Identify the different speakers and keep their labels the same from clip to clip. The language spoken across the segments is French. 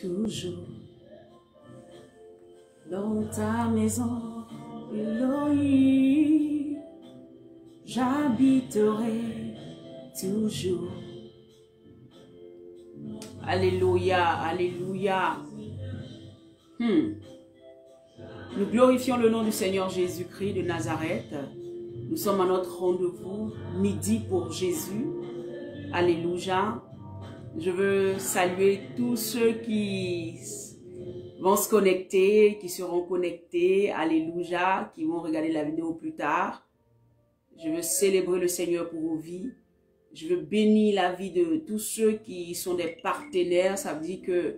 Speaker 1: toujours. Dans ta maison, Elohim, j'habiterai toujours. Alléluia, alléluia. Nous glorifions le nom du Seigneur Jésus-Christ de Nazareth. Nous sommes à notre rendez-vous midi pour Jésus. Alléluia. Je veux saluer tous ceux qui vont se connecter, qui seront connectés. Alléluia. Qui vont regarder la vidéo plus tard. Je veux célébrer le Seigneur pour vos vies. Je veux bénir la vie de tous ceux qui sont des partenaires. Ça veut dire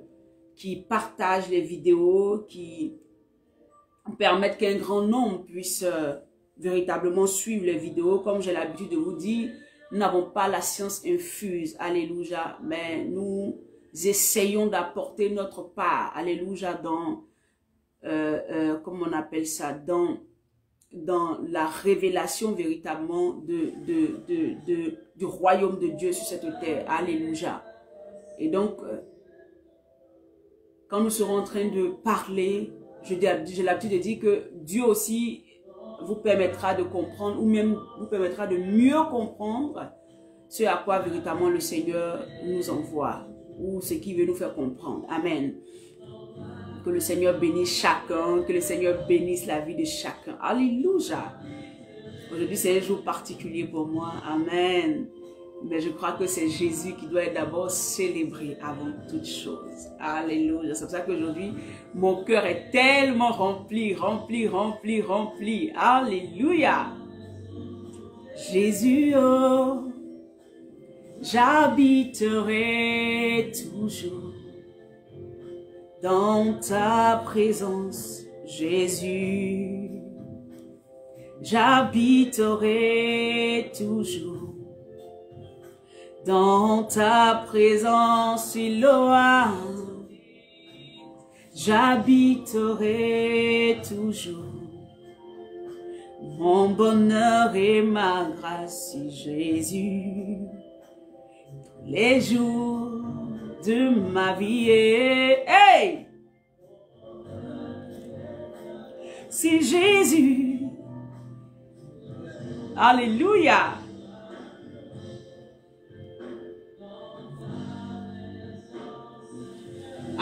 Speaker 1: qui partagent les vidéos, qui permettent qu'un grand nombre puisse véritablement suivre les vidéos. Comme j'ai l'habitude de vous dire, nous n'avons pas la science infuse. Alléluia. Mais nous essayons d'apporter notre part. Alléluia. Dans, comment on appelle ça, dans la révélation véritablement du royaume de Dieu sur cette terre. Alléluia. Et donc, quand nous serons en train de parler, j'ai l'habitude de dire que Dieu aussi vous permettra de comprendre, ou même vous permettra de mieux comprendre ce à quoi véritablement le Seigneur nous envoie, ou ce qu'il veut nous faire comprendre. Amen. Que le Seigneur bénisse chacun, que le Seigneur bénisse la vie de chacun. Alléluia. Aujourd'hui, c'est un jour particulier pour moi. Amen. Mais je crois que c'est Jésus qui doit être d'abord célébré avant toute chose. Alléluia. C'est pour ça qu'aujourd'hui, mon cœur est tellement rempli, rempli, rempli, rempli. Alléluia. Jésus, oh, j'habiterai toujours dans ta présence, Jésus. J'habiterai toujours dans ta présence, Elohim. J'habiterai toujours. Mon bonheur et ma grâce, Jésus. Les jours de ma vie. Hey! Si Jésus. Alléluia.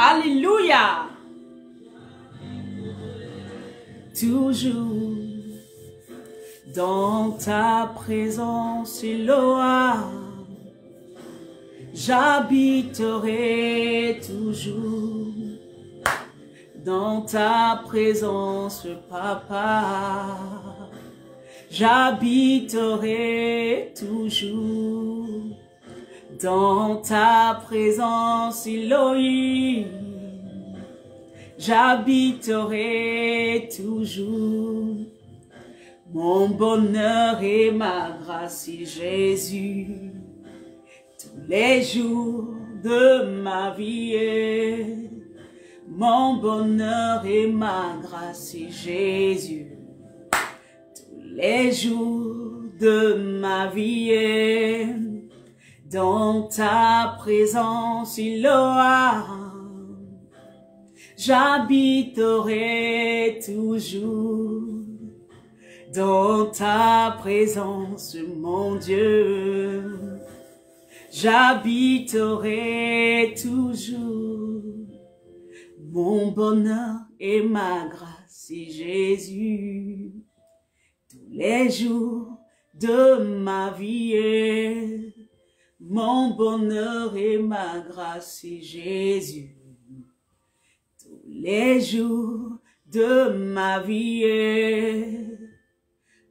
Speaker 1: Alléluia. Toujours dans ta présence, Elohim. J'habiterai toujours dans ta présence, Papa. J'habiterai toujours dans ta présence, Elohim. J'habiterai toujours. Mon bonheur et ma grâce, Jésus. Tous les jours de ma vie, mon bonheur et ma grâce, Jésus. Tous les jours de ma vie, dans ta présence, Elohim. J'habiterai toujours dans ta présence, mon Dieu. J'habiterai toujours. Mon bonheur et ma grâce, Jésus. Tous les jours de ma vie, mon bonheur et ma grâce, Jésus. Tous les jours de ma vie,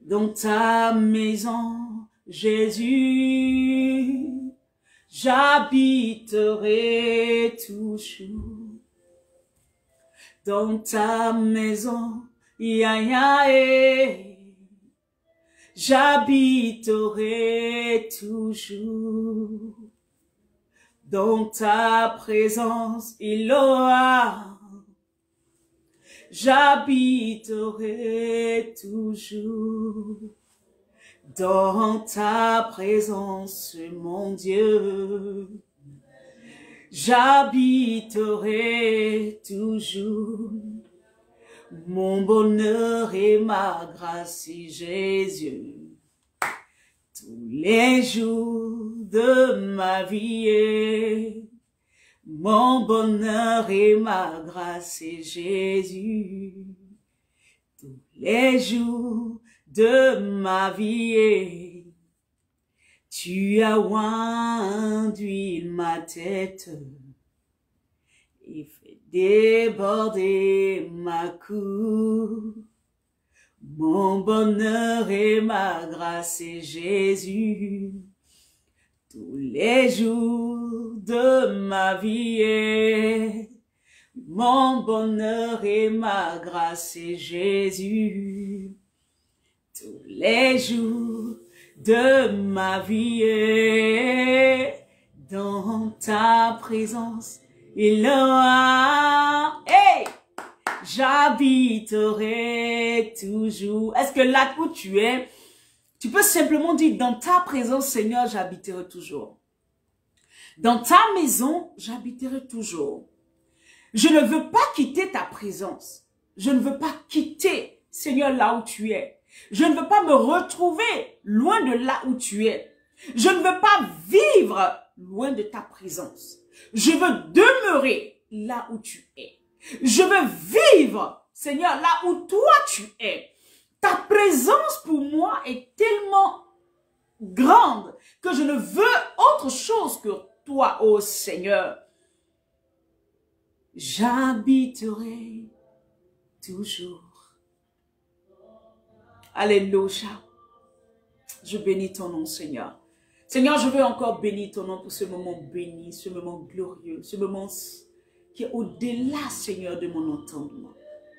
Speaker 1: dans ta maison, Jésus. J'habiterai toujours dans ta maison, j'habiterai toujours dans ta présence, Elohim. J'habiterai toujours dans ta présence, mon Dieu. j'habiterai toujours. Mon bonheur et ma grâce, c'est Jésus. Tous les jours de ma vie, mon bonheur et ma grâce, c'est Jésus. Tous les jours de ma vie, tu as oint ma tête et fait déborder ma coupe. Mon bonheur et ma grâce, c'est Jésus. Tous les jours de ma vie, mon bonheur et ma grâce, c'est Jésus. Tous les jours de ma vie, dans ta présence, il aura, hey, j'habiterai toujours. Est-ce que là où tu es, tu peux simplement dire, dans ta présence, Seigneur, j'habiterai toujours. Dans ta maison, j'habiterai toujours. Je ne veux pas quitter ta présence. Je ne veux pas quitter, Seigneur, là où tu es. Je ne veux pas me retrouver loin de là où tu es. Je ne veux pas vivre loin de ta présence. Je veux demeurer là où tu es. Je veux vivre, Seigneur, là où toi tu es. Ta présence pour moi est tellement grande que je ne veux autre chose que toi, ô Seigneur. J'habiterai toujours. Alléluia. Je bénis ton nom, Seigneur. Seigneur, je veux encore bénir ton nom pour ce moment béni, ce moment glorieux, ce moment qui est au-delà, Seigneur, de mon entendement.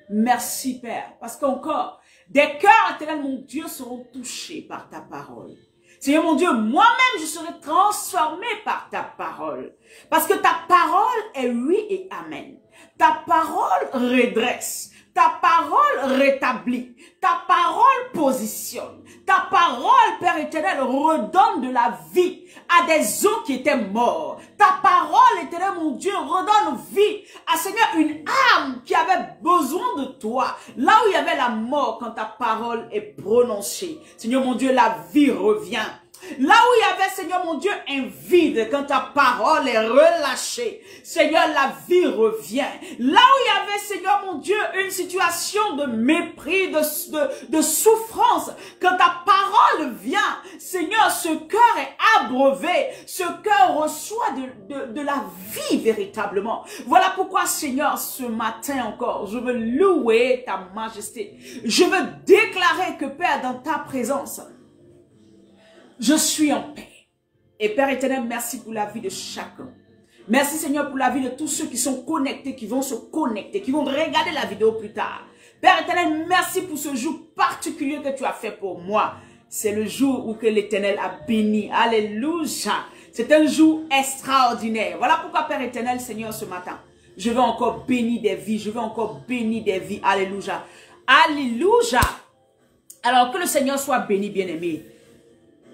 Speaker 1: Merci, Père, parce qu'encore, des cœurs éternels, mon Dieu, seront touchés par ta parole. Seigneur, mon Dieu, moi-même, je serai transformé par ta parole. Parce que ta parole est oui et amen. Ta parole redresse. Ta parole rétablit. Ta parole positionne. Ta parole, Père éternel, redonne de la vie à des os qui étaient morts. Ta parole, éternel, mon Dieu, redonne vie à, Seigneur, une âme qui avait besoin de toi. Là où il y avait la mort, quand ta parole est prononcée, Seigneur, mon Dieu, la vie revient. Là où il y avait, Seigneur mon Dieu, un vide, quand ta parole est relâchée, Seigneur, la vie revient. Là où il y avait, Seigneur mon Dieu, une situation de mépris, de souffrance, quand ta parole vient, Seigneur, ce cœur est abreuvé, ce cœur reçoit de la vie véritablement. Voilà pourquoi, Seigneur, ce matin encore, je veux louer ta majesté. Je veux déclarer que, Père, dans ta présence, je suis en paix. Et Père éternel, merci pour la vie de chacun. Merci Seigneur pour la vie de tous ceux qui sont connectés, qui vont se connecter, qui vont regarder la vidéo plus tard. Père éternel, merci pour ce jour particulier que tu as fait pour moi. C'est le jour où que l'Éternel a béni. Alléluia. C'est un jour extraordinaire. Voilà pourquoi Père éternel, Seigneur, ce matin, je veux encore bénir des vies. Je veux encore bénir des vies. Alléluia. Alléluia. Alors que le Seigneur soit béni, bien-aimé.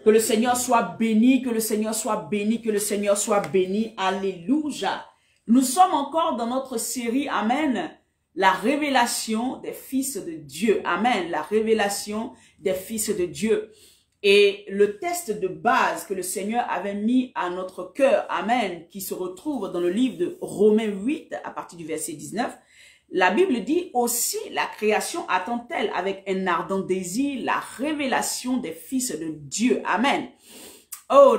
Speaker 1: Que le Seigneur soit béni, que le Seigneur soit béni, que le Seigneur soit béni. Alléluia. Nous sommes encore dans notre série, Amen, la révélation des fils de Dieu. Amen, la révélation des fils de Dieu. Et le texte de base que le Seigneur avait mis à notre cœur, Amen, qui se retrouve dans le livre de Romains 8, à partir du verset 19, la Bible dit aussi, la création attend-elle avec un ardent désir la révélation des fils de Dieu. Amen. Oh,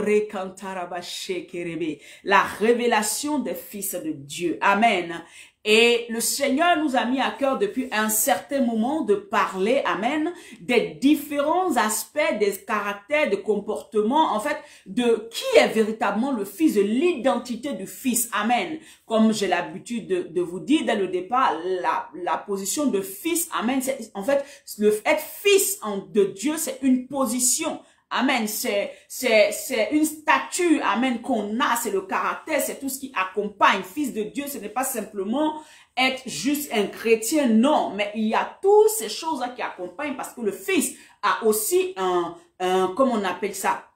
Speaker 1: la révélation des fils de Dieu. Amen. Et le Seigneur nous a mis à cœur depuis un certain moment de parler, amen, des différents aspects, des caractères, des comportements, en fait, de qui est véritablement le Fils, de l'identité du Fils, amen. Comme j'ai l'habitude de vous dire dès le départ, la position de Fils, amen, c'est en fait, être Fils de Dieu, c'est une position. Amen, c'est une statue, amen, qu'on a, c'est le caractère, c'est tout ce qui accompagne. Fils de Dieu, ce n'est pas simplement être juste un chrétien, non, mais il y a toutes ces choses-là qui accompagnent parce que le Fils a aussi comment on appelle ça?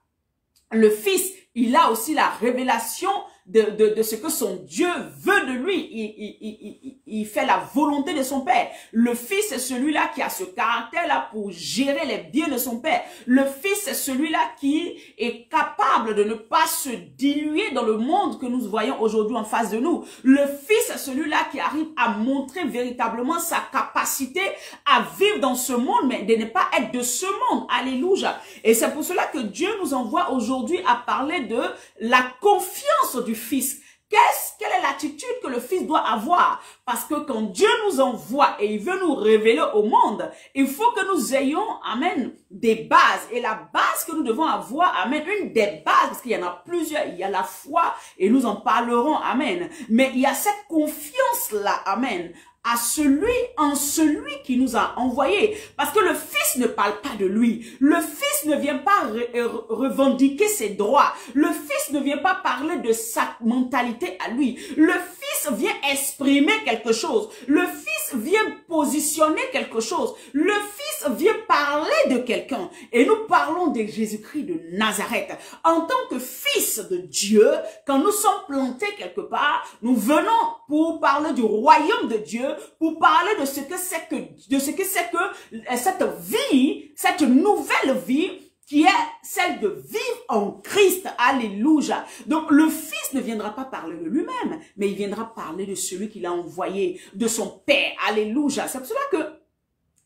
Speaker 1: Le Fils, il a aussi la révélation de ce que son Dieu veut de lui. Il fait la volonté de son Père. Le Fils, c'est celui-là qui a ce caractère-là pour gérer les biens de son Père. Le Fils, c'est celui-là qui est capable de ne pas se diluer dans le monde que nous voyons aujourd'hui en face de nous. Le Fils, c'est celui-là qui arrive à montrer véritablement sa capacité à vivre dans ce monde, mais de ne pas être de ce monde. Alléluia. Et c'est pour cela que Dieu nous envoie aujourd'hui à parler de la confiance du Fils. Quelle est l'attitude que le Fils doit avoir? Parce que quand Dieu nous envoie et il veut nous révéler au monde, il faut que nous ayons, amen, des bases. Et la base que nous devons avoir, amen, une des bases, parce qu'il y en a plusieurs, il y a la foi et nous en parlerons, amen. Mais il y a cette confiance-là, amen, en celui qui nous a envoyés. Parce que le Fils ne parle pas de lui. Le Fils ne vient pas revendiquer ses droits. Le Fils ne vient pas parler de sa mentalité à lui. Le Fils vient exprimer quelque chose. Le Fils vient positionner quelque chose. Le Fils vient parler de quelqu'un. Et nous parlons de Jésus-Christ de Nazareth. En tant que Fils de Dieu, quand nous sommes plantés quelque part, nous venons pour parler du royaume de Dieu, pour parler de ce que c'est que cette vie, cette nouvelle vie qui est celle de vivre en Christ. Alléluia. Donc le Fils ne viendra pas parler de lui-même, mais il viendra parler de celui qu'il a envoyé, de son Père. Alléluia. C'est pour cela que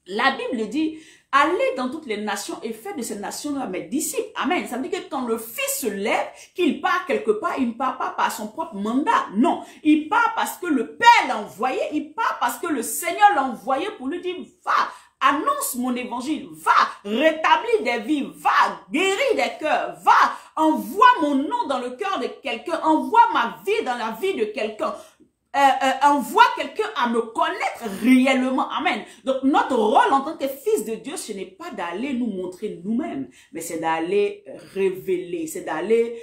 Speaker 1: la Bible dit, allez dans toutes les nations et faites de ces nations-là mes disciples. Amen. Ça veut dire que quand le Fils se lève, qu'il part quelque part, il ne part pas par son propre mandat. Non. Il part parce que le Père l'a envoyé. Il part parce que le Seigneur l'a envoyé pour lui dire, va, annonce mon évangile, va, rétablir des vies, va, guérir des cœurs, va, envoie mon nom dans le cœur de quelqu'un, envoie ma vie dans la vie de quelqu'un. Envoie quelqu'un à me connaître réellement. Amen. Donc, notre rôle en tant que fils de Dieu, ce n'est pas d'aller nous montrer nous-mêmes, mais c'est d'aller révéler, c'est d'aller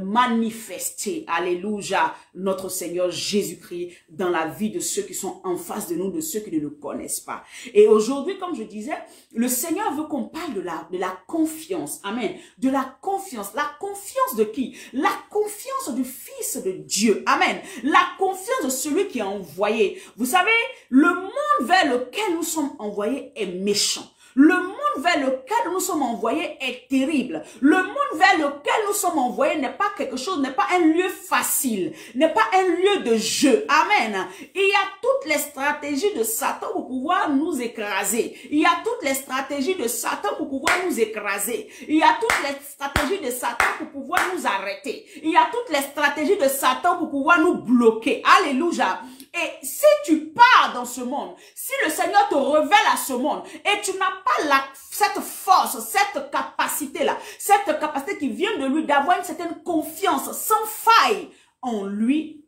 Speaker 1: manifester, alléluia, notre Seigneur Jésus-Christ dans la vie de ceux qui sont en face de nous, de ceux qui ne le connaissent pas. Et aujourd'hui, comme je disais, le Seigneur veut qu'on parle de la confiance. Amen. De la confiance. La confiance de qui? La confiance du Fils de Dieu. Amen. La confiance de celui qui a envoyé. Vous savez, le monde vers lequel nous sommes envoyés est méchant. Le monde vers lequel nous sommes envoyés est terrible. Le monde vers lequel nous sommes envoyés n'est pas quelque chose, n'est pas un lieu facile, n'est pas un lieu de jeu. Amen. Il y a toutes les stratégies de Satan pour pouvoir nous écraser. Il y a toutes les stratégies de Satan pour pouvoir nous écraser. Il y a toutes les stratégies de Satan pour pouvoir nous arrêter. Il y a toutes les stratégies de Satan pour pouvoir nous bloquer. Alléluia. Et si tu pars dans ce monde, si le Seigneur te révèle à ce monde et tu n'as pas cette force, cette capacité-là, cette capacité qui vient de lui d'avoir une certaine confiance sans faille en lui,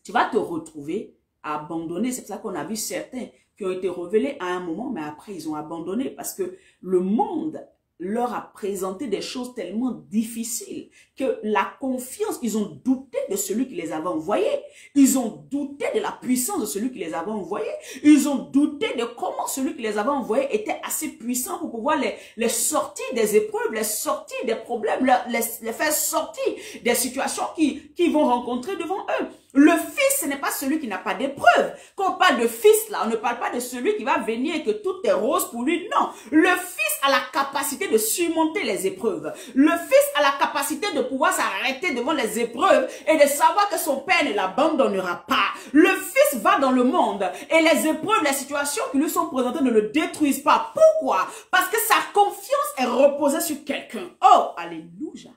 Speaker 1: tu vas te retrouver à abandonner. C'est pour ça qu'on a vu certains qui ont été révélés à un moment, mais après ils ont abandonné parce que le monde leur a présenté des choses tellement difficiles que la confiance, ils ont douté de celui qui les avait envoyés. Ils ont douté de la puissance de celui qui les avait envoyés. Ils ont douté de comment celui qui les avait envoyés était assez puissant pour pouvoir les sortir des épreuves, les sortir des problèmes, les faire sortir des situations qu'ils vont rencontrer devant eux. Le Fils, ce n'est pas celui qui n'a pas d'épreuve. Quand on parle de Fils, là, on ne parle pas de celui qui va venir et que tout est rose pour lui. Non. Le Fils a la capacité de surmonter les épreuves. Le Fils a la capacité de pouvoir s'arrêter devant les épreuves et de savoir que son Père ne l'abandonnera pas. Le Fils va dans le monde et les épreuves, les situations qui lui sont présentées ne le détruisent pas. Pourquoi? Parce que sa confiance est reposée sur quelqu'un. Oh, alléluia.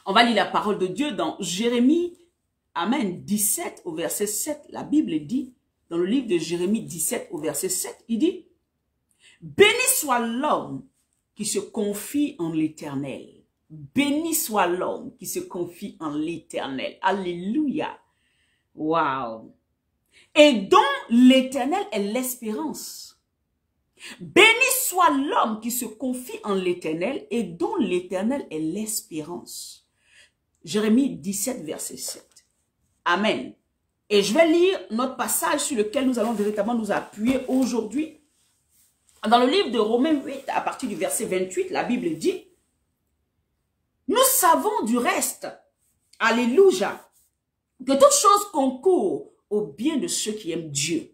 Speaker 1: On va lire la parole de Dieu dans Jérémie. Amen. 17 au verset 7, la Bible dit, dans le livre de Jérémie 17 au verset 7, il dit, « Béni soit l'homme qui se confie en l'Éternel. Béni soit l'homme qui se confie en l'Éternel. » Alléluia. Wow. Et dont l'Éternel est l'espérance. Béni soit l'homme qui se confie en l'Éternel et dont l'Éternel est l'espérance. Jérémie 17 verset 7. Amen. Et je vais lire notre passage sur lequel nous allons véritablement nous appuyer aujourd'hui. Dans le livre de Romains 8, à partir du verset 28, la Bible dit, « Nous savons du reste Alléluia. Que toute chose concourt au bien de ceux qui aiment Dieu.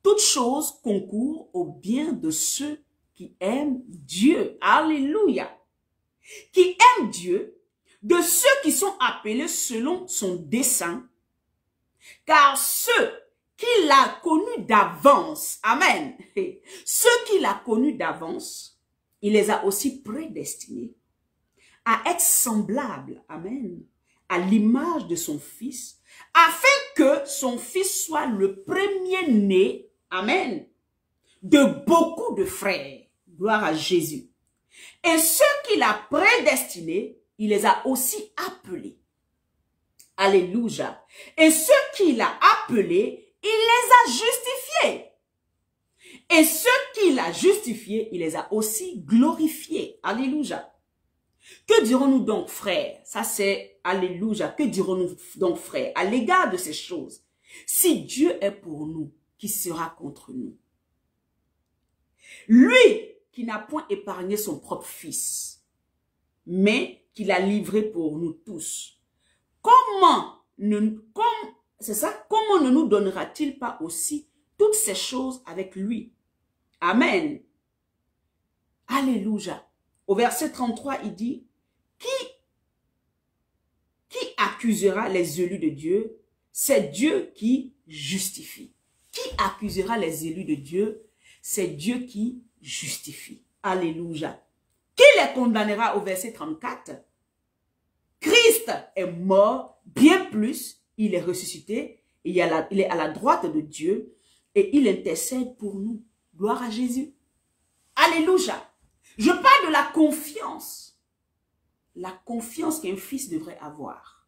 Speaker 1: Toute chose concourt au bien de ceux qui aiment Dieu. Alléluia. Qui aiment Dieu, de ceux qui sont appelés selon son dessein. Car ceux qu'il a connus d'avance, amen, ceux qu'il a connus d'avance, il les a aussi prédestinés à être semblables, amen, à l'image de son Fils, afin que son Fils soit le premier-né, amen, de beaucoup de frères. Gloire à Jésus. Et ceux qu'il a prédestinés, il les a aussi appelés. Alléluia. Et ceux qu'il a appelés, il les a justifiés. Et ceux qu'il a justifiés, il les a aussi glorifiés. Alléluia. Que dirons-nous donc, frères? Ça c'est alléluia. Que dirons-nous donc, frères, à l'égard de ces choses? Si Dieu est pour nous, qui sera contre nous? Lui qui n'a point épargné son propre Fils, mais qui l'a livré pour nous tous. Comment ne nous donnera-t-il pas aussi toutes ces choses avec lui? Amen. Alléluia. Au verset 33, il dit, qui accusera les élus de Dieu? C'est Dieu qui justifie. Qui accusera les élus de Dieu? C'est Dieu qui justifie. Alléluia. Qui les condamnera au verset 34? Christ est mort, bien plus, il est ressuscité, il est à la droite de Dieu et il intercède pour nous. Gloire à Jésus. Alléluia. Je parle de la confiance. La confiance qu'un fils devrait avoir.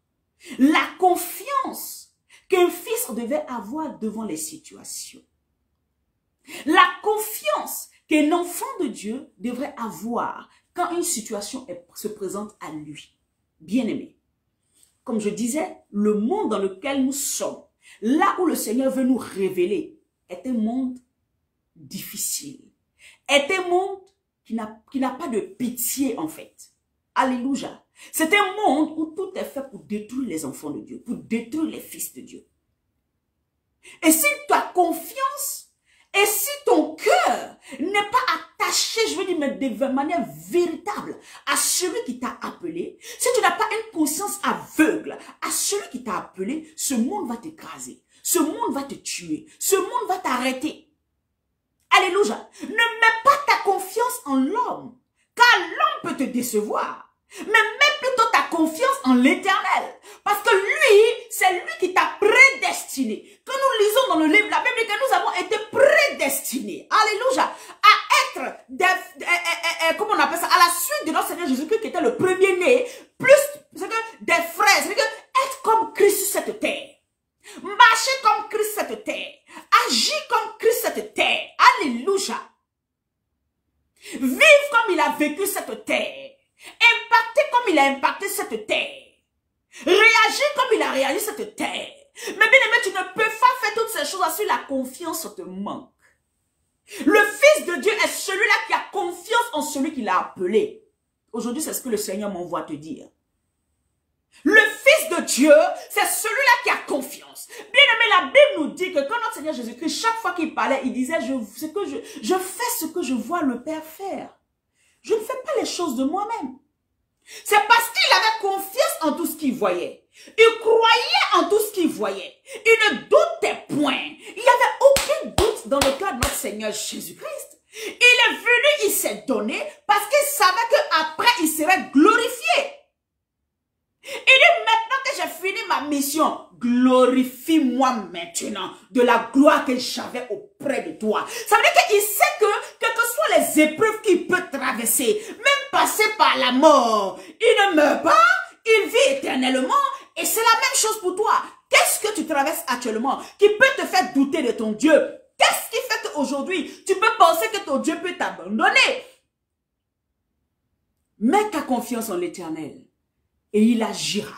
Speaker 1: La confiance qu'un fils devait avoir devant les situations. La confiance qu'un enfant de Dieu devrait avoir quand une situation se présente à lui. Bien-aimé, comme je disais, le monde dans lequel nous sommes, là où le Seigneur veut nous révéler, est un monde difficile. Est un monde qui n'a pas de pitié en fait. Alléluia. C'est un monde où tout est fait pour détruire les enfants de Dieu, pour détruire les fils de Dieu. Et si tu as confiance, et si ton cœur n'est pas attaché, je veux dire, mais de manière véritable à celui qui t'a appelé, si tu n'as pas une conscience aveugle à celui qui t'a appelé, ce monde va t'écraser, ce monde va te tuer, ce monde va t'arrêter. Alléluia. Ne mets pas ta confiance en l'homme, car l'homme peut te décevoir. Mais mets plutôt ta confiance en l'Éternel. Parce que lui, c'est lui qui t'a prédestiné. Quand nous lisons dans le livre, la Bible dit que nous avons été prédestinés. Alléluia. À être, comment on appelle ça, à la suite de notre Seigneur Jésus-Christ qui était le premier-né, plus des frères. C'est-à-dire être comme Christ sur cette terre. Marcher comme Christ sur cette terre. Agir comme Christ sur cette terre. Alléluia. Vivre comme il a vécu cette terre. Impacter comme il a impacté cette terre. Réagir comme il a réagi cette terre. Mais bien aimé, tu ne peux pas faire toutes ces choses si la confiance te manque. Le Fils de Dieu est celui-là qui a confiance en celui qui l'a appelé. Aujourd'hui, c'est ce que le Seigneur m'envoie te dire. Le Fils de Dieu, c'est celui-là qui a confiance. Bien aimé, la Bible nous dit que quand notre Seigneur Jésus-Christ, chaque fois qu'il parlait, il disait, je fais ce que je vois le Père faire. Je ne fais pas les choses de moi-même. C'est parce qu'il avait confiance en tout ce qu'il voyait. Il croyait en tout ce qu'il voyait. Il ne doutait point. Il n'y avait aucun doute dans le cœur de notre Seigneur Jésus-Christ. Il est venu, il s'est donné parce qu'il savait qu'après il serait glorifié. Il dit maintenant que j'ai fini ma mission, glorifie-moi maintenant de la gloire que j'avais auprès de toi. Ça veut dire qu'il sait que, quelles que soient les épreuves qu'il peut traverser, même passer par la mort, il ne meurt pas, il vit éternellement et c'est la même chose pour toi. Qu'est-ce que tu traverses actuellement qui peut te faire douter de ton Dieu? Qu'est-ce qui fait qu'aujourd'hui, tu peux penser que ton Dieu peut t'abandonner? Mets ta confiance en l'Éternel. Et il agira.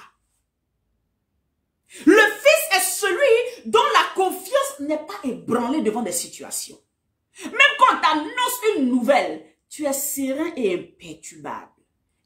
Speaker 1: Le Fils est celui dont la confiance n'est pas ébranlée devant des situations. Même quand on t'annonce une nouvelle, tu es serein et imperturbable.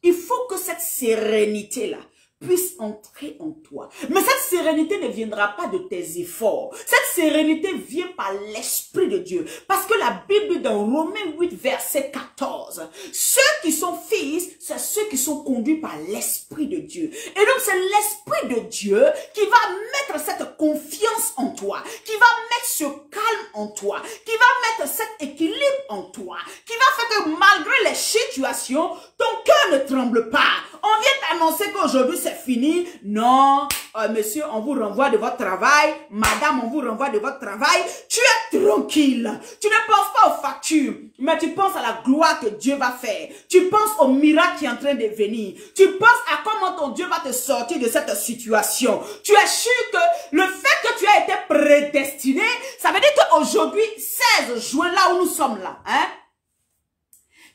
Speaker 1: Il faut que cette sérénité-là puisse entrer en toi. Mais cette sérénité ne viendra pas de tes efforts. Cette sérénité vient par l'Esprit de Dieu. Parce que la Bible dans Romains 8, verset 14, ceux qui sont fils, c'est ceux qui sont conduits par l'Esprit de Dieu. Et donc c'est l'Esprit de Dieu qui va mettre cette confiance en toi, qui va mettre ce calme en toi, qui va mettre cet équilibre en toi, qui va faire que malgré les situations, ton cœur ne tremble pas. On vient t'annoncer qu'aujourd'hui c'est fini. Non, monsieur, on vous renvoie de votre travail. Madame, on vous renvoie de votre travail. Tu es tranquille. Tu ne penses pas aux factures, mais tu penses à la gloire que Dieu va faire. Tu penses au miracle qui est en train de venir. Tu penses à comment ton Dieu va te sortir de cette situation. Tu es sûr que le fait que tu as été prédestiné, ça veut dire qu'aujourd'hui, 16 juin, là où nous sommes là, hein,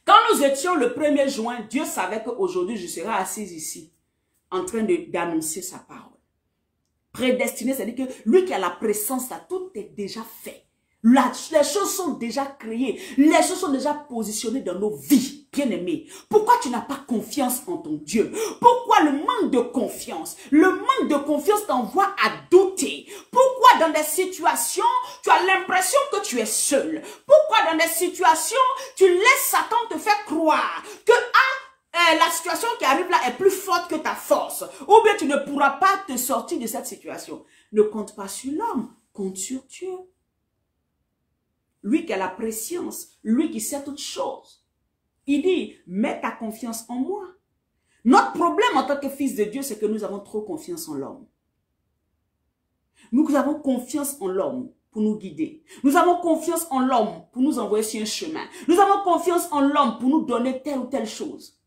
Speaker 1: quand nous étions le 1er juin, Dieu savait qu'aujourd'hui, je serai assise ici, en train d'annoncer sa parole. Prédestiné, c'est-à-dire que lui qui a la présence, là, tout est déjà fait. Les choses sont déjà créées. Les choses sont déjà positionnées dans nos vies, bien-aimés. Pourquoi tu n'as pas confiance en ton Dieu? Pourquoi le manque de confiance? Le manque de confiance t'envoie à douter. Pourquoi dans des situations, tu as l'impression que tu es seul? Pourquoi dans des situations, tu laisses Satan te faire croire que la situation qui arrive là est plus forte que ta force? Ou bien tu ne pourras pas te sortir de cette situation. Ne compte pas sur l'homme, compte sur Dieu. Lui qui a la préscience, lui qui sait toutes choses. Il dit, mets ta confiance en moi. Notre problème en tant que fils de Dieu, c'est que nous avons trop confiance en l'homme. Nous avons confiance en l'homme pour nous guider. Nous avons confiance en l'homme pour nous envoyer sur un chemin. Nous avons confiance en l'homme pour nous donner telle ou telle chose.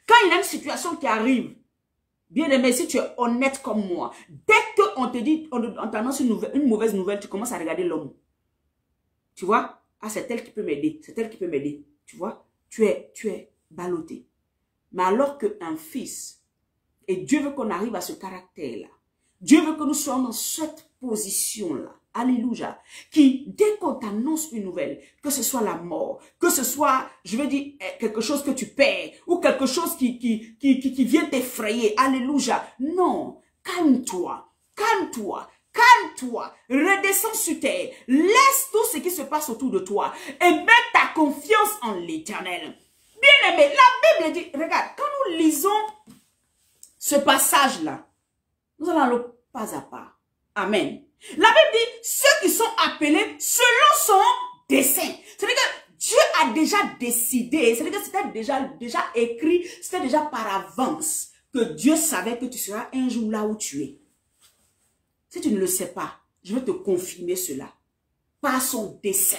Speaker 1: Quand il y a une situation qui arrive, bien aimé, si tu es honnête comme moi, dès qu'on te dit, on t'annonce une mauvaise nouvelle, tu commences à regarder l'homme. Tu vois? Ah, c'est elle qui peut m'aider. C'est elle qui peut m'aider. Tu vois? Tu es ballotté. Mais alors qu'un fils, et Dieu veut qu'on arrive à ce caractère-là, Dieu veut que nous soyons dans cette position-là. Alléluia. Qui, dès qu'on t'annonce une nouvelle, que ce soit la mort, que ce soit, je veux dire, quelque chose que tu perds, ou quelque chose qui vient t'effrayer. Alléluia. Non. Calme-toi. Calme-toi. Calme-toi. Redescends sur terre. Laisse tout ce qui se passe autour de toi. Et mets ta confiance en l'Éternel. Bien aimé, la Bible dit, regarde, quand nous lisons ce passage-là, nous allons aller pas à pas. Amen. La Bible dit, ceux qui sont appelés selon son dessein. C'est-à-dire que Dieu a déjà décidé, c'est-à-dire que c'était déjà écrit, c'était déjà par avance que Dieu savait que tu seras un jour là où tu es. Si tu ne le sais pas, je vais te confirmer cela. Par son dessein.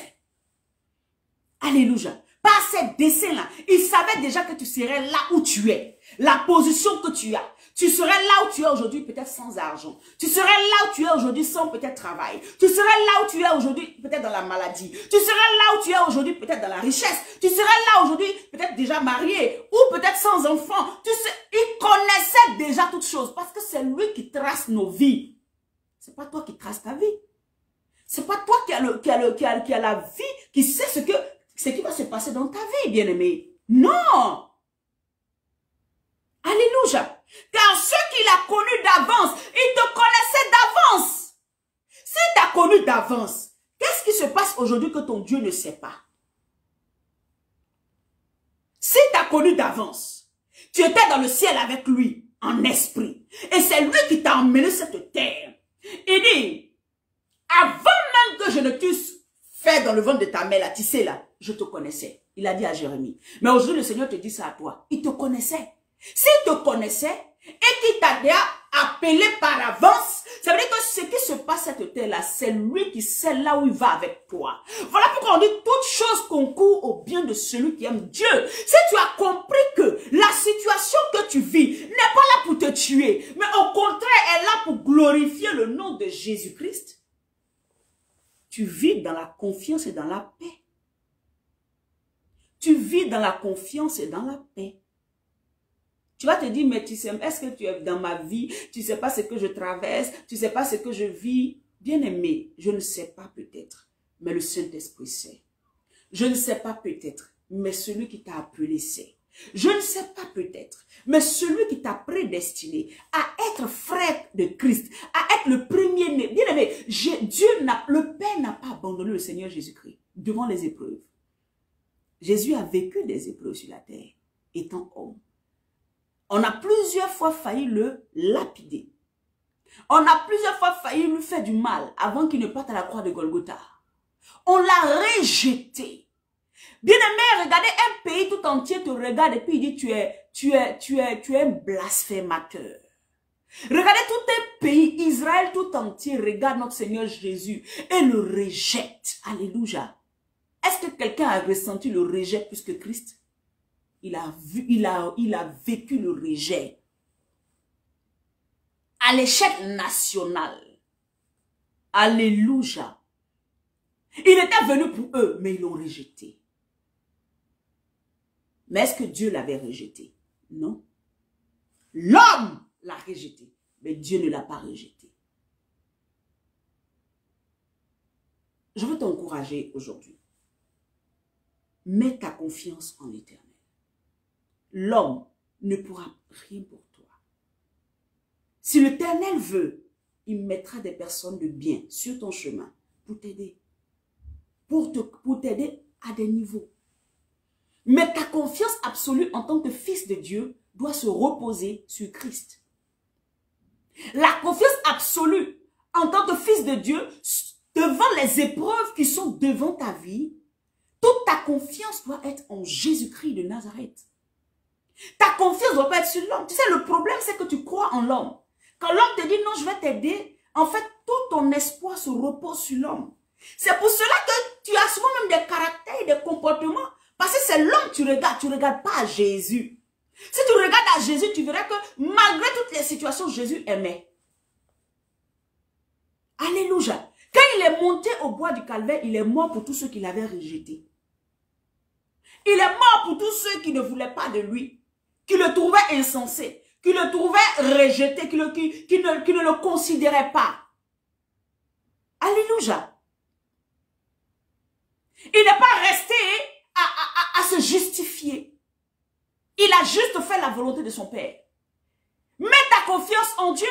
Speaker 1: Alléluia. Par ces dessins-là, il savait déjà que tu serais là où tu es. La position que tu as. Tu serais là où tu es aujourd'hui peut-être sans argent. Tu serais là où tu es aujourd'hui sans peut-être travail. Tu serais là où tu es aujourd'hui peut-être dans la maladie. Tu serais là où tu es aujourd'hui peut-être dans la richesse. Tu serais là aujourd'hui peut-être déjà marié ou peut-être sans enfant. Il connaissait déjà toutes choses parce que c'est lui qui trace nos vies. C'est pas toi qui trace ta vie. C'est pas toi qui a la vie, qui sait ce qui va se passer dans ta vie, bien-aimé. Non! Alléluia! Car ceux qu'il a connus d'avance, il te connaissait d'avance. S'il t'a connu d'avance, qu'est-ce qui se passe aujourd'hui que ton Dieu ne sait pas? S'il t'a connu d'avance, tu étais dans le ciel avec lui, en esprit. Et c'est lui qui t'a emmené cette terre. Il dit, avant même que je ne t'eusse fait dans le ventre de ta mère, là, tu sais là, je te connaissais. Il a dit à Jérémie. Mais aujourd'hui, le Seigneur te dit ça à toi. Il te connaissait. S'il te connaissait et qu'il t'a déjà appelé par avance, ça veut dire que ce qui se passe cette terre-là, c'est lui qui sait là où il va avec toi. Voilà pourquoi on dit toute chose concourt au bien de celui qui aime Dieu. Si tu as compris que la situation que tu vis n'est pas là pour te tuer, mais au contraire est là pour glorifier le nom de Jésus-Christ, tu vis dans la confiance et dans la paix. Tu vis dans la confiance et dans la paix. Tu vas te dire, mais tu sais, est-ce que tu es dans ma vie? Tu ne sais pas ce que je traverse? Tu ne sais pas ce que je vis? Bien-aimé, je ne sais pas peut-être, mais le Saint-Esprit sait. Je ne sais pas peut-être, mais celui qui t'a appelé sait. Je ne sais pas peut-être, mais celui qui t'a prédestiné à être frère de Christ, à être le premier-né. Bien aimé, le Père n'a pas abandonné le Seigneur Jésus-Christ devant les épreuves. Jésus a vécu des épreuves sur la terre, étant homme. On a plusieurs fois failli le lapider. On a plusieurs fois failli lui faire du mal avant qu'il ne parte à la croix de Golgotha. On l'a rejeté. Bien-aimé, regardez, un pays tout entier te regarde et puis il dit tu es un blasphémateur. Regardez tout un pays, Israël tout entier regarde notre Seigneur Jésus et le rejette. Alléluia. Est-ce que quelqu'un a ressenti le rejet plus que Christ? Il a vécu le rejet. À l'échelle nationale. Alléluia. Il était venu pour eux, mais ils l'ont rejeté. Mais est-ce que Dieu l'avait rejeté? Non. L'homme l'a rejeté, mais Dieu ne l'a pas rejeté. Je veux t'encourager aujourd'hui. Mets ta confiance en l'Éternel. L'homme ne pourra rien pour toi. Si l'Éternel veut, il mettra des personnes de bien sur ton chemin pour t'aider. Pour t'aider à des niveaux. Mais ta confiance absolue en tant que fils de Dieu doit se reposer sur Christ. La confiance absolue en tant que fils de Dieu devant les épreuves qui sont devant ta vie, toute ta confiance doit être en Jésus-Christ de Nazareth. Ta confiance ne doit pas être sur l'homme. Tu sais, le problème, c'est que tu crois en l'homme. Quand l'homme te dit non, je vais t'aider, en fait, tout ton espoir se repose sur l'homme. C'est pour cela que tu as souvent même des caractères et des comportements. Parce que c'est l'homme que tu ne regardes pas à Jésus. Si tu regardes à Jésus, tu verras que malgré toutes les situations, Jésus aimait. Alléluia. Quand il est monté au bois du Calvaire, il est mort pour tous ceux qui l'avaient rejeté. Il est mort pour tous ceux qui ne voulaient pas de lui, qui le trouvaient insensé, qui le trouvaient rejeté, qui ne le considéraient pas. Alléluia. Il n'est pas resté à se justifier. Il a juste fait la volonté de son Père. Mets ta confiance en Dieu.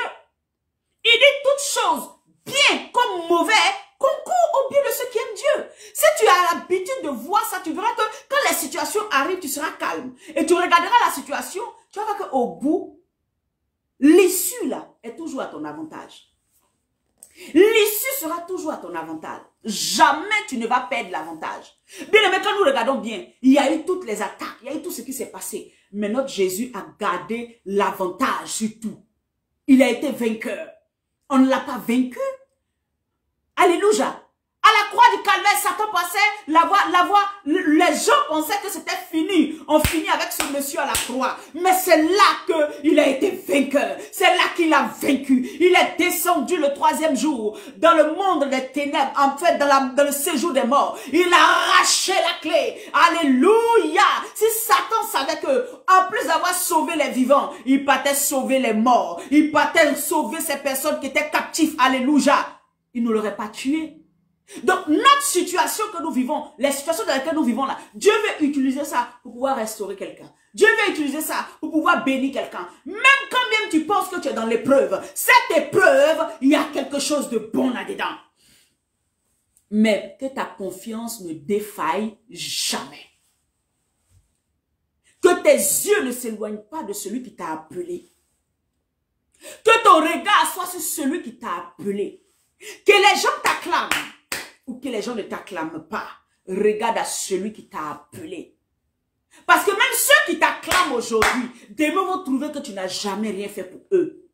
Speaker 1: Il dit toutes choses, bien comme mauvais, concourent au bien de ceux qui aiment Dieu. Si tu as l'habitude de voir ça, tu verras que quand les situations arrivent, tu seras calme. Et tu regarderas la situation, tu vas voir qu'au bout, l'issue là est toujours à ton avantage. L'issue sera toujours à ton avantage. Jamais tu ne vas perdre l'avantage. Bien aimé, quand nous regardons bien, il y a eu toutes les attaques, il y a eu tout ce qui s'est passé. Mais notre Jésus a gardé l'avantage sur tout. Il a été vainqueur. On ne l'a pas vaincu. Alléluia. À la croix du Calvaire, Satan passait les gens pensaient que c'était fini. On finit avec ce monsieur à la croix. Mais c'est là qu'il a été vainqueur. C'est là qu'il a vaincu. Il est descendu le 3e jour dans le monde des ténèbres. En fait, dans le séjour des morts. Il a arraché la clé. Alléluia. Si Satan savait que, en plus d'avoir sauvé les vivants, il partait sauver les morts. Il partait sauver ces personnes qui étaient captives. Alléluia. Il ne l'aurait pas tué. Donc, notre situation que nous vivons, les situations dans lesquelles nous vivons là, Dieu veut utiliser ça pour pouvoir restaurer quelqu'un. Dieu veut utiliser ça pour pouvoir bénir quelqu'un. Même quand même tu penses que tu es dans l'épreuve, cette épreuve, il y a quelque chose de bon là-dedans. Mais que ta confiance ne défaille jamais. Que tes yeux ne s'éloignent pas de celui qui t'a appelé. Que ton regard soit sur celui qui t'a appelé. Que les gens t'acclament. Ou que les gens ne t'acclament pas, regarde à celui qui t'a appelé. Parce que même ceux qui t'acclament aujourd'hui, demain vont trouver que tu n'as jamais rien fait pour eux.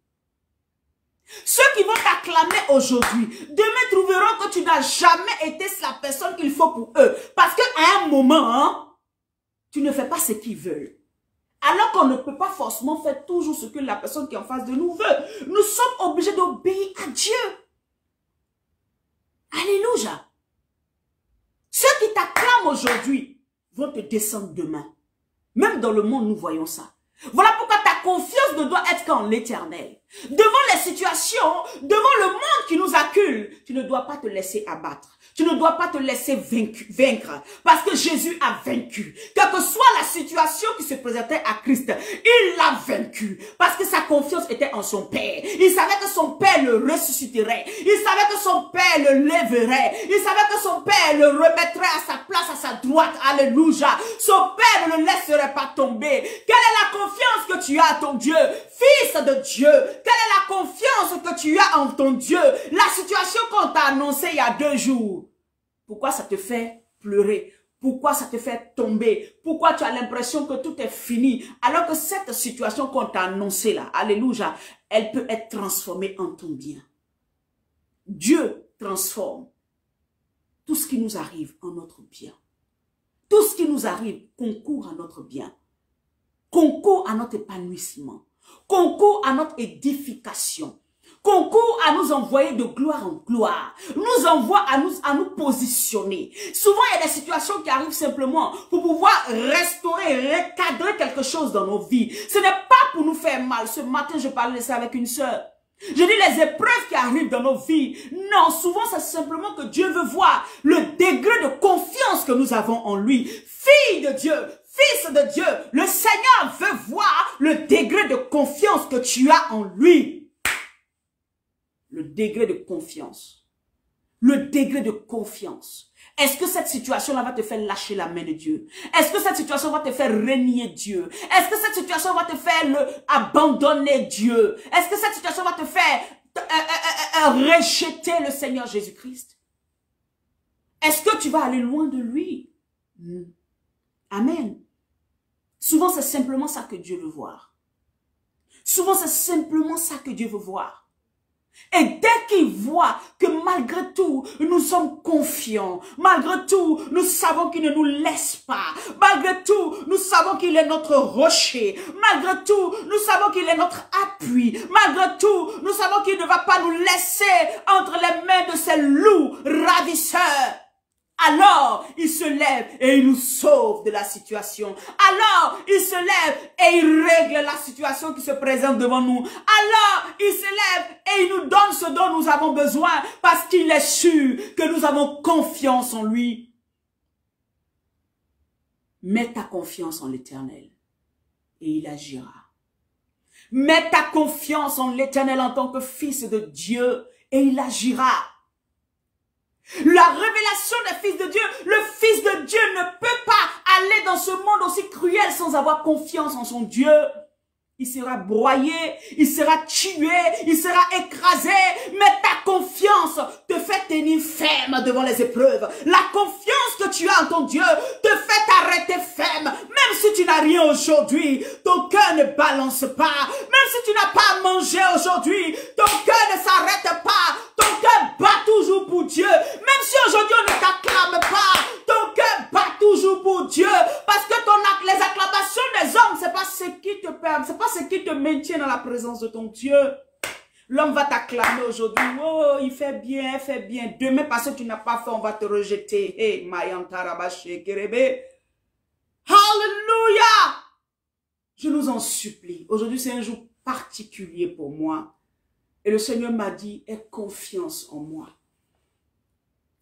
Speaker 1: Ceux qui vont t'acclamer aujourd'hui, demain trouveront que tu n'as jamais été la personne qu'il faut pour eux. Parce qu'à un moment, tu ne fais pas ce qu'ils veulent. Alors qu'on ne peut pas forcément faire toujours ce que la personne qui est en face de nous veut. Nous sommes obligés d'obéir à Dieu. Alléluia. Ceux qui t'acclament aujourd'hui vont te descendre demain. Même dans le monde, nous voyons ça. Voilà pourquoi ta confiance ne doit être qu'en l'Éternel. Devant les situations, devant le monde qui nous accule, tu ne dois pas te laisser abattre. Tu ne dois pas te laisser vaincre parce que Jésus a vaincu. Quelle que soit la situation qui se présentait à Christ, il l'a vaincu parce que sa confiance était en son Père. Il savait que son Père le ressusciterait. Il savait que son Père le lèverait. Il savait que son Père le remettrait à sa place, à sa droite. Alléluia. Son Père ne le laisserait pas tomber. Quelle est la confiance que tu as en ton Dieu, fils de Dieu? Quelle est la confiance que tu as en ton Dieu? La situation qu'on t'a annoncée il y a 2 jours. Pourquoi ça te fait pleurer? Pourquoi ça te fait tomber? Pourquoi tu as l'impression que tout est fini? Alors que cette situation qu'on t'a annoncée là, alléluia, elle peut être transformée en ton bien. Dieu transforme tout ce qui nous arrive en notre bien. Tout ce qui nous arrive concourt à notre bien. Concourt à notre épanouissement. Concourt à notre édification. Concours à nous envoyer de gloire en gloire, nous envoie à nous positionner. Souvent, il y a des situations qui arrivent simplement pour pouvoir restaurer, recadrer quelque chose dans nos vies. Ce n'est pas pour nous faire mal. Ce matin, je parlais de ça avec une sœur. Je dis les épreuves qui arrivent dans nos vies. Non, souvent, c'est simplement que Dieu veut voir le degré de confiance que nous avons en lui. Fille de Dieu, fils de Dieu, le Seigneur veut voir le degré de confiance que tu as en lui. Le degré de confiance. Le degré de confiance. Est-ce que cette situation-là va te faire lâcher la main de Dieu? Est-ce que cette situation va te faire renier Dieu? Est-ce que cette situation va te faire abandonner Dieu? Est-ce que cette situation va te faire rejeter le Seigneur Jésus-Christ? Est-ce que tu vas aller loin de lui? Amen. Souvent, c'est simplement ça que Dieu veut voir. Souvent, c'est simplement ça que Dieu veut voir. Et dès qu'il voit que malgré tout, nous sommes confiants, malgré tout, nous savons qu'il ne nous laisse pas, malgré tout, nous savons qu'il est notre rocher, malgré tout, nous savons qu'il est notre appui, malgré tout, nous savons qu'il ne va pas nous laisser entre les mains de ces loups ravisseurs. Alors, il se lève et il nous sauve de la situation. Alors, il se lève et il règle la situation qui se présente devant nous. Alors, il se lève et il nous donne ce dont nous avons besoin parce qu'il est sûr que nous avons confiance en lui. Mets ta confiance en l'Éternel et il agira. Mets ta confiance en l'Éternel en tant que fils de Dieu et il agira. La révélation des fils de Dieu, le fils de Dieu ne peut pas aller dans ce monde aussi cruel sans avoir confiance en son Dieu. Il sera broyé, il sera tué, il sera écrasé, mais ta confiance te fait tenir ferme devant les épreuves. La confiance que tu as en ton Dieu te fait t'arrêter ferme. Même si tu n'as rien aujourd'hui, ton cœur ne balance pas. Même si tu n'as pas à manger aujourd'hui, ton cœur ne s'arrête pas. Ton cœur bat toujours pour Dieu. Même si aujourd'hui on ne t'acclame pas, ton cœur bat toujours pour Dieu. Parce que les acclamations des hommes, c'est pas ce qui te permet, c'est pas ce qui te maintient dans la présence de ton Dieu. L'homme va t'acclamer aujourd'hui. Oh, il fait bien, il fait bien. Demain, parce que tu n'as pas fait, on va te rejeter. Hey, Mayantarabaché Kerebe. Alléluia! Je nous en supplie. Aujourd'hui, c'est un jour particulier pour moi. Et le Seigneur m'a dit, aie confiance en moi.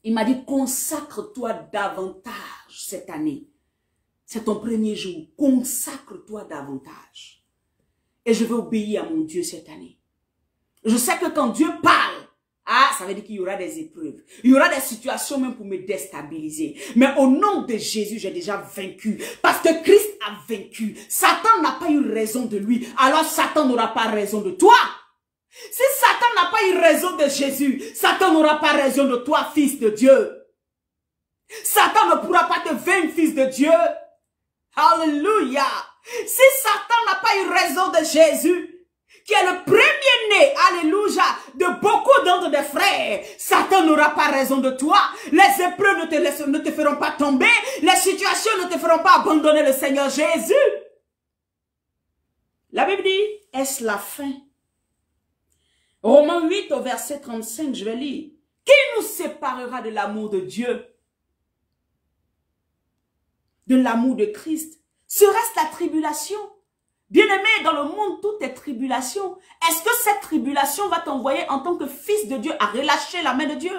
Speaker 1: Il m'a dit, consacre-toi davantage cette année. C'est ton premier jour. Consacre-toi davantage. Et je vais obéir à mon Dieu cette année. Je sais que quand Dieu parle, ça veut dire qu'il y aura des épreuves. Il y aura des situations même pour me déstabiliser. Mais au nom de Jésus, j'ai déjà vaincu. Parce que Christ a vaincu. Satan n'a pas eu raison de lui. Alors Satan n'aura pas raison de toi. Si Satan n'a pas eu raison de Jésus, Satan n'aura pas raison de toi, fils de Dieu. Satan ne pourra pas te vaincre, fils de Dieu. Alléluia. Si Satan n'a pas eu raison de Jésus, qui est le premier-né, alléluia, de beaucoup d'entre des frères, Satan n'aura pas raison de toi. Les épreuves ne te feront pas tomber. Les situations ne te feront pas abandonner le Seigneur Jésus. La Bible dit, est-ce la fin? Romains 8 au verset 35, je vais lire. Qui nous séparera de l'amour de Dieu? De l'amour de Christ? Serait-ce la tribulation? Bien-aimé, dans le monde, tout est tribulation. Est-ce que cette tribulation va t'envoyer en tant que fils de Dieu à relâcher la main de Dieu?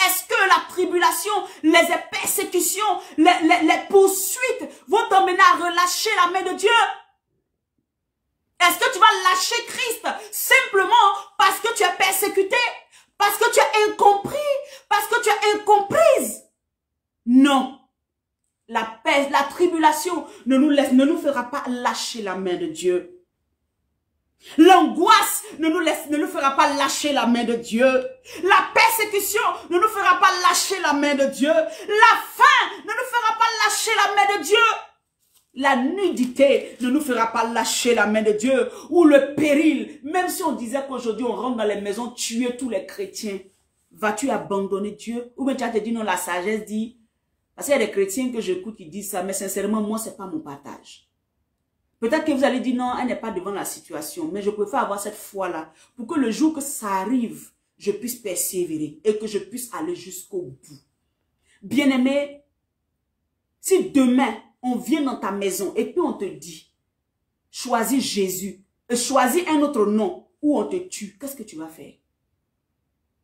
Speaker 1: Est-ce que la tribulation, les persécutions, les poursuites vont t'emmener à relâcher la main de Dieu? Est-ce que tu vas lâcher Christ simplement parce que tu es persécuté, parce que tu es incompris, parce que tu es incomprise? Non. La tribulation ne nous fera pas lâcher la main de Dieu. L'angoisse ne nous fera pas lâcher la main de Dieu. La persécution ne nous fera pas lâcher la main de Dieu. La faim ne nous fera pas lâcher la main de Dieu. La nudité ne nous fera pas lâcher la main de Dieu. Ou le péril. Même si on disait qu'aujourd'hui on rentre dans les maisons tuer tous les chrétiens. Vas-tu abandonner Dieu? Ou bien tu vas te dire non, la sagesse dit. Parce qu'il y a des chrétiens que j'écoute qui disent ça, mais sincèrement, moi, c'est pas mon partage. Peut-être que vous allez dire non, elle n'est pas devant la situation, mais je préfère avoir cette foi-là pour que le jour que ça arrive, je puisse persévérer et que je puisse aller jusqu'au bout. Bien-aimé, si demain, on vient dans ta maison et puis on te dit, choisis Jésus, choisis un autre nom ou on te tue, qu'est-ce que tu vas faire?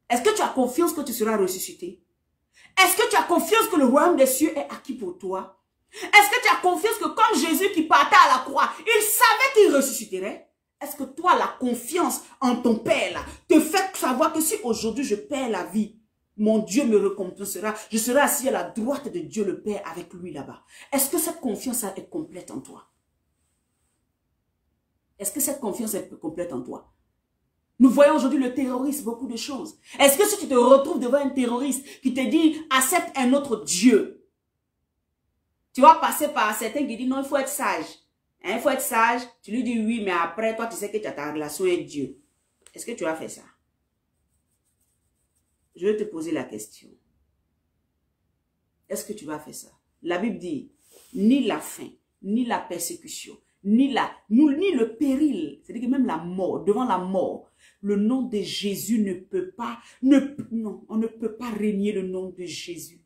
Speaker 1: Est-ce que tu as confiance que tu seras ressuscité? Est-ce que tu as confiance que le royaume des cieux est acquis pour toi? Est-ce que tu as confiance que comme Jésus qui partait à la croix, il savait qu'il ressusciterait? Est-ce que toi, la confiance en ton Père là, te fait savoir que si aujourd'hui je perds la vie, mon Dieu me récompensera, je serai assis à la droite de Dieu le Père avec lui là-bas? Est-ce que cette confiance est complète en toi? Est-ce que cette confiance est complète en toi? Nous voyons aujourd'hui le terrorisme, beaucoup de choses. Est-ce que si tu te retrouves devant un terroriste qui te dit, accepte un autre Dieu, tu vas passer par certains qui disent, non, il faut être sage. Hein, il faut être sage. Tu lui dis oui, mais après, toi, tu sais que tu as ta relation avec Dieu. Est-ce que tu vas faire ça? Je vais te poser la question. Est-ce que tu vas faire ça? La Bible dit, ni la faim, ni la persécution, ni le péril, c'est-à-dire que même la mort, devant la mort, le nom de Jésus ne peut pas, non, on ne peut pas régner le nom de Jésus.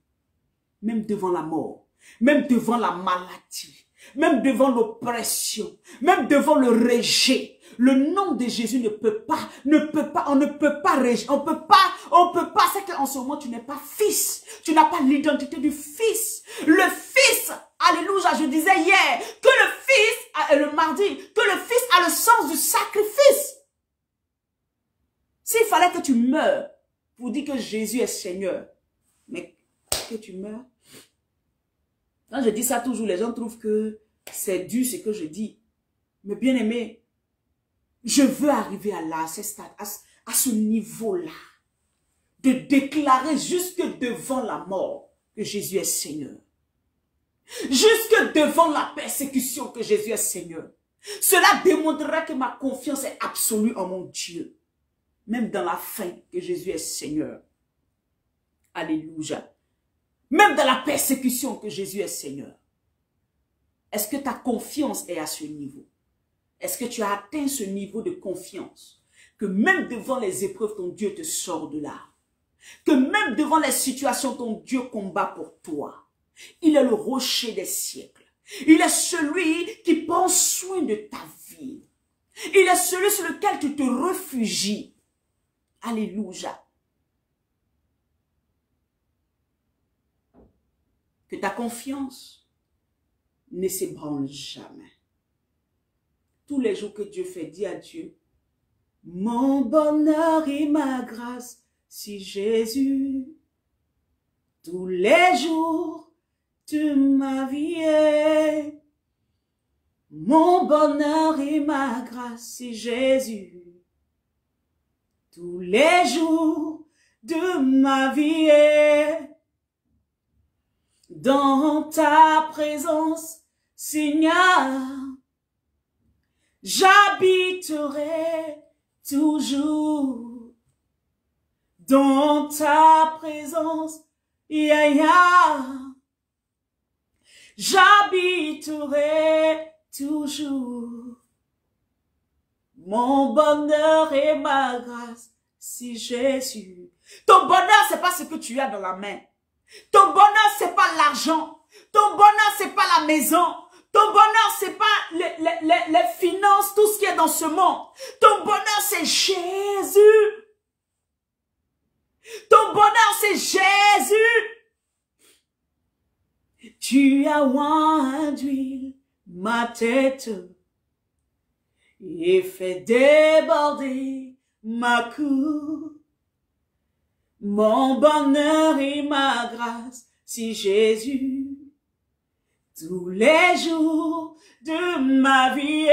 Speaker 1: Même devant la mort, même devant la maladie, même devant l'oppression, même devant le rejet. Le nom de Jésus ne peut pas, on ne peut pas rejeter, on peut pas, c'est qu'en ce moment tu n'es pas fils, tu n'as pas l'identité du fils. Le fils, alléluia, je disais hier, que le fils, le mardi, que le fils a le sens du sacrifice. S'il fallait que tu meurs pour dire que Jésus est Seigneur, mais que tu meurs. Quand je dis ça toujours, les gens trouvent que c'est dur ce que je dis. Mais bien aimé, je veux arriver à ce stade, à ce niveau-là, de déclarer jusque devant la mort que Jésus est Seigneur. Jusque devant la persécution que Jésus est Seigneur. Cela démontrera que ma confiance est absolue en mon Dieu. Même dans la faim, que Jésus est Seigneur. Alléluia. Même dans la persécution, que Jésus est Seigneur. Est-ce que ta confiance est à ce niveau? Est-ce que tu as atteint ce niveau de confiance? Que même devant les épreuves, ton Dieu te sort de là. Que même devant les situations, ton Dieu combat pour toi. Il est le rocher des siècles. Il est celui qui prend soin de ta vie. Il est celui sur lequel tu te réfugies. Alléluia. Que ta confiance ne s'ébranle jamais. Tous les jours que Dieu fait, dis à Dieu, mon bonheur et ma grâce, si Jésus, tous les jours de ma vie, mon bonheur et ma grâce, si Jésus, tous les jours de ma vie, dans ta présence, Seigneur, j'habiterai toujours. Dans ta présence, j'habiterai toujours. Mon bonheur et ma grâce, si Jésus. Ton bonheur, c'est pas ce que tu as dans la main. Ton bonheur, c'est pas l'argent. Ton bonheur, c'est pas la maison. Ton bonheur, c'est pas les finances, tout ce qui est dans ce monde. Ton bonheur, c'est Jésus. Ton bonheur, c'est Jésus. Tu as oint d'huile ma tête et fait déborder ma coupe. Mon bonheur et ma grâce, si Jésus, tous les jours de ma vie.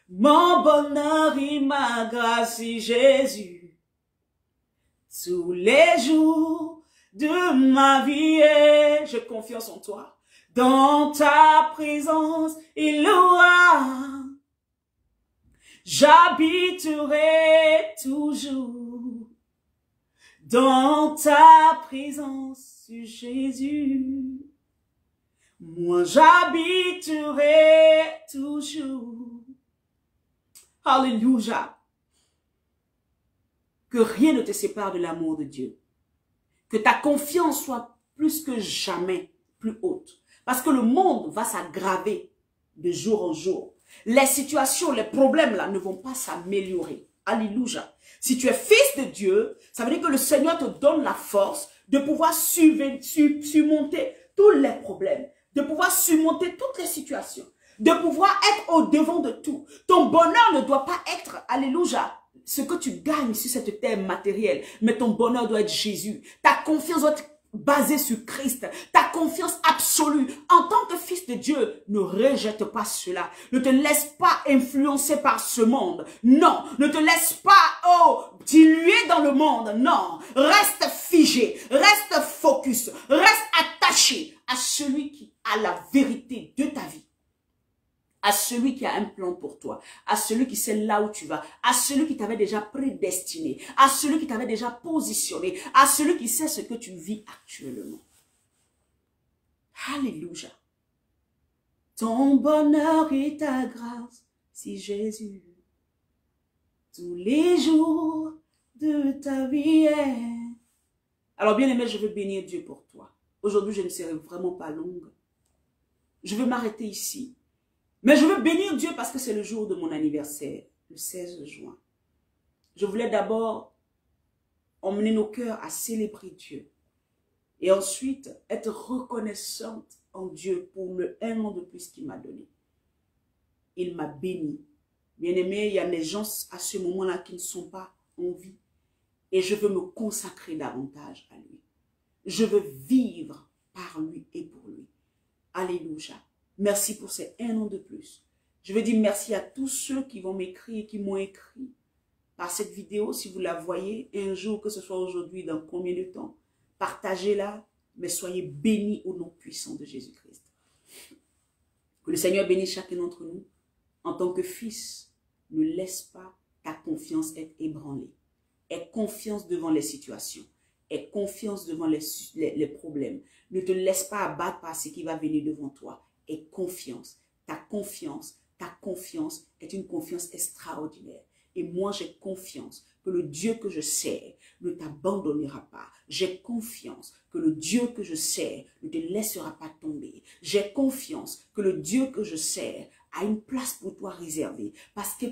Speaker 1: Mon bonheur et ma grâce, si Jésus, tous les jours de ma vie. J'ai confiance en toi. Dans ta présence, Elohim, j'habiterai toujours. Dans ta présence, Jésus, moi j'habiterai toujours. Alléluia. Que rien ne te sépare de l'amour de Dieu. Que ta confiance soit plus que jamais plus haute. Parce que le monde va s'aggraver de jour en jour. Les situations, les problèmes là ne vont pas s'améliorer. Alléluia. Si tu es fils de Dieu, ça veut dire que le Seigneur te donne la force de pouvoir surmonter tous les problèmes, de pouvoir surmonter toutes les situations, de pouvoir être au devant de tout. Ton bonheur ne doit pas être, alléluia, ce que tu gagnes sur cette terre matérielle, mais ton bonheur doit être Jésus. Ta confiance doit être basée sur Christ, ta confiance absolue. En tant que fils de Dieu, ne rejette pas cela. Ne te laisse pas influencer par ce monde. Non, ne te laisse pas, diluer dans le monde. Non, reste figé, reste focus, reste attaché à celui qui a la vérité de ta vie. À celui qui a un plan pour toi, à celui qui sait là où tu vas, à celui qui t'avait déjà prédestiné, à celui qui t'avait déjà positionné, à celui qui sait ce que tu vis actuellement. Alléluia. Ton bonheur et ta grâce, si Jésus, tous les jours de ta vie. Alors bien aimé, je veux bénir Dieu pour toi. Aujourd'hui, je ne serai vraiment pas longue. Je veux m'arrêter ici. Mais je veux bénir Dieu parce que c'est le jour de mon anniversaire, le 16 juin. Je voulais d'abord emmener nos cœurs à célébrer Dieu. Et ensuite, être reconnaissante en Dieu pour le 1 an de plus qu'il m'a donné. Il m'a béni. Bien aimé, il y a des gens à ce moment-là qui ne sont pas en vie. Et je veux me consacrer davantage à lui. Je veux vivre par lui et pour lui. Alléluia. Merci pour ces 1 an de plus. Je veux dire merci à tous ceux qui vont m'écrire, qui m'ont écrit par cette vidéo. Si vous la voyez un jour, que ce soit aujourd'hui, dans combien de temps, partagez-la, mais soyez bénis au nom puissant de Jésus-Christ. Que le Seigneur bénisse chacun d'entre nous. En tant que fils, ne laisse pas ta confiance être ébranlée. Aie confiance devant les situations. Aie confiance devant les problèmes. Ne te laisse pas abattre par ce qui va venir devant toi. Et confiance. Ta confiance est une confiance extraordinaire. Et moi, j'ai confiance que le Dieu que je sers ne t'abandonnera pas. J'ai confiance que le Dieu que je sers ne te laissera pas tomber. J'ai confiance que le Dieu que je sers a une place pour toi réservée. Parce que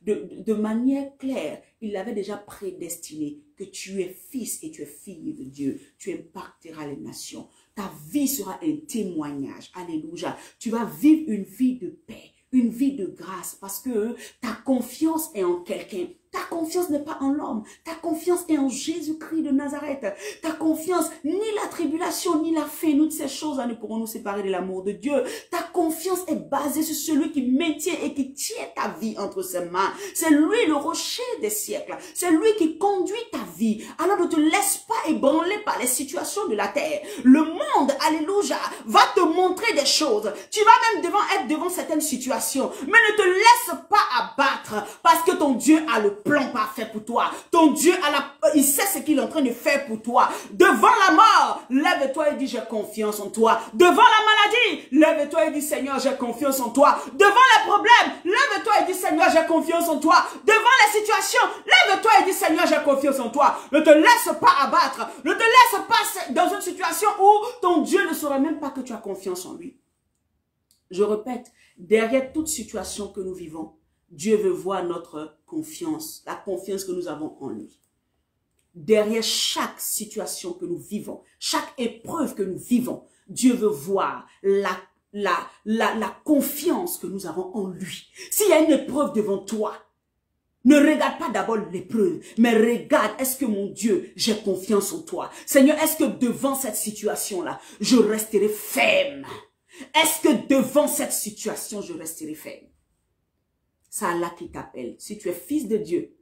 Speaker 1: de manière claire, il l'avait déjà prédestiné que tu es fils et tu es fille de Dieu. Tu impacteras les nations. Ta vie sera un témoignage. Alléluia. Tu vas vivre une vie de paix, une vie de grâce parce que ta confiance est en quelqu'un. Ta confiance n'est pas en l'homme. Ta confiance est en Jésus-Christ de Nazareth. Ta confiance, ni la tribulation, ni la faim, toutes ces choses-là ne pourront nous séparer de l'amour de Dieu. Ta confiance est basée sur celui qui maintient et qui tient ta vie entre ses mains. C'est lui le rocher des siècles. C'est lui qui conduit ta vie. Alors ne te laisse pas ébranler par les situations de la terre. Le monde, alléluia, va te montrer des choses. Tu vas même être devant certaines situations. Mais ne te laisse pas abattre parce que ton Dieu a le plan parfait pour toi. Ton Dieu, il sait ce qu'il est en train de faire pour toi. Devant la mort, lève-toi et dis j'ai confiance en toi. Devant la maladie, lève-toi et dis Seigneur, j'ai confiance en toi. Devant les problèmes, lève-toi et dis Seigneur, j'ai confiance en toi. Devant les situations, lève-toi et dis Seigneur, j'ai confiance en toi. Ne te laisse pas abattre. Ne te laisse pas dans une situation où ton Dieu ne saura même pas que tu as confiance en lui. Je répète, derrière toute situation que nous vivons, Dieu veut voir notre confiance, la confiance que nous avons en lui. derrière chaque situation que nous vivons, chaque épreuve que nous vivons, Dieu veut voir la confiance que nous avons en lui. S'il y a une épreuve devant toi, ne regarde pas d'abord l'épreuve, mais regarde, est-ce que mon Dieu, j'ai confiance en toi. Seigneur, est-ce que devant cette situation-là, je resterai ferme? Est-ce que devant cette situation, je resterai ferme? C'est Allah qui t'appelle. Si tu es fils de Dieu,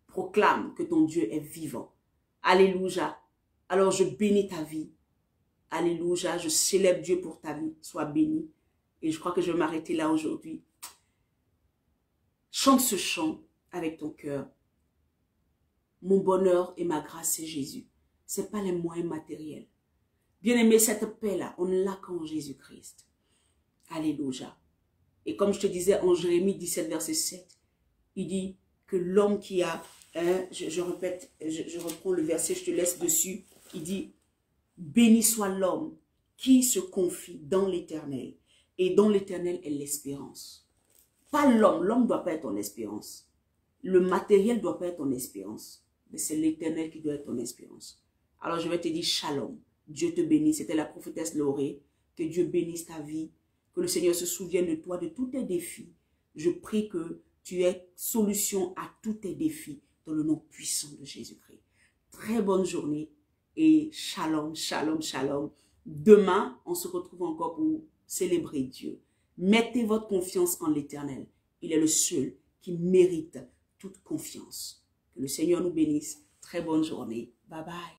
Speaker 1: proclame que ton Dieu est vivant. Alléluia. Alors je bénis ta vie. Alléluia. Je célèbre Dieu pour ta vie. Sois béni. Et je crois que je vais m'arrêter là aujourd'hui. Chante ce chant avec ton cœur. Mon bonheur et ma grâce, c'est Jésus. Ce n'est pas les moyens matériels. Bien-aimé, cette paix-là, on l'a qu'en Jésus-Christ. Alléluia. Et comme je te disais en Jérémie 17, verset 7, il dit que l'homme qui a, je répète, je reprends le verset, je te laisse dessus, il dit, béni soit l'homme qui se confie dans l'Éternel. Et dans l'Éternel est l'espérance. Pas l'homme, l'homme ne doit pas être ton espérance. Le matériel ne doit pas être ton espérance. Mais c'est l'Éternel qui doit être ton espérance. Alors je vais te dire shalom. Dieu te bénisse. C'était la prophétesse Laurée. Que Dieu bénisse ta vie. Que le Seigneur se souvienne de toi, de tous tes défis. Je prie que tu aies solution à tous tes défis dans le nom puissant de Jésus-Christ. Très bonne journée et shalom, shalom, shalom. Demain, on se retrouve encore pour célébrer Dieu. Mettez votre confiance en l'Éternel. Il est le seul qui mérite toute confiance. Que le Seigneur nous bénisse. Très bonne journée. Bye bye.